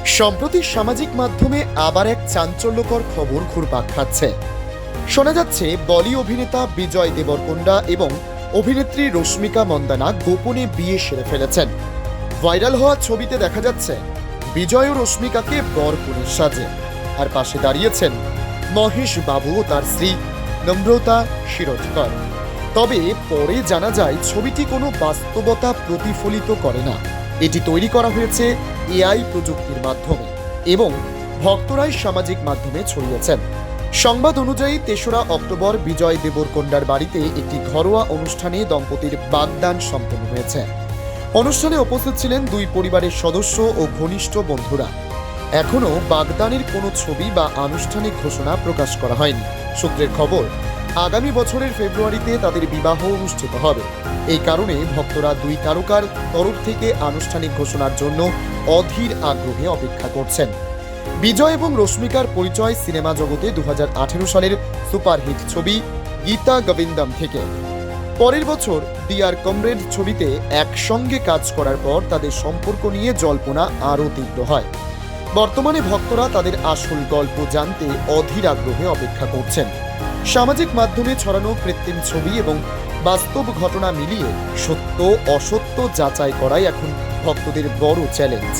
সম্প্রতি সামাজিক মাধ্যমে আবার এক চাঞ্চল্যকর খবর ঘুরপাক খাচ্ছে। শোনা যাচ্ছে বলি অভিনেতা বিজয় দেবরকোন্ডা এবং অভিনেত্রী রশ্মিকা মন্দানা গোপনে বিয়ে সেরে ফেলেছেন। ভাইরাল হওয়া ছবিতে দেখা যাচ্ছে বিজয় ও রশ্মিকাকে বরকনের সাজে, আর পাশে দাঁড়িয়েছেন মহেশ বাবু ও তার স্ত্রী নম্রতা শিরোডকর। তবে পরে জানা যায় ছবিটি কোনো বাস্তবতা প্রতিফলিত করে না। এটি তৈরি করা হয়েছে এআই প্রযুক্তির মাধ্যমে এবং ভক্তরাই সামাজিক মাধ্যমে ছড়িয়েছেন। সংবাদ অনুযায়ী ৩রা অক্টোবর বিজয় দেবরকোন্ডার বাড়িতে একটি ঘরোয়া অনুষ্ঠানে দম্পতির বাগদান সম্পন্ন হয়েছে। অনুষ্ঠানে উপস্থিত ছিলেন দুই পরিবারের সদস্য ও ঘনিষ্ঠ বন্ধুরা। এখনও বাগদানের কোনো ছবি বা আনুষ্ঠানিক ঘোষণা প্রকাশ করা হয়নি। সূত্রের খবর, আগামী বছরের ফেব্রুয়ারিতে তাদের বিবাহ অনুষ্ঠিত হবে। এই কারণে ভক্তরা দুই তারকার তরফ থেকে আনুষ্ঠানিক ঘোষণার জন্য অধীর আগ্রহে অপেক্ষা করছেন। বিজয় এবং রশ্মিকার পরিচয় সিনেমা জগতে 2018 সালের সুপারহিট ছবি গীতা গোবিন্দম থেকে। পরের বছর ডিয়ার কমরেড ছবিতে একসঙ্গে কাজ করার পর তাদের সম্পর্ক নিয়ে জল্পনা আরও তীব্র হয়। বর্তমানে ভক্তরা তাদের আসল গল্প জানতে অধীর আগ্রহে অপেক্ষা করছেন। সামাজিক মাধ্যমে ছড়ানো কৃত্রিম ছবি এবং বাস্তব ঘটনা মিলিয়ে সত্য অসত্য যাচাই করাই এখন ভক্তদের বড় চ্যালেঞ্জ।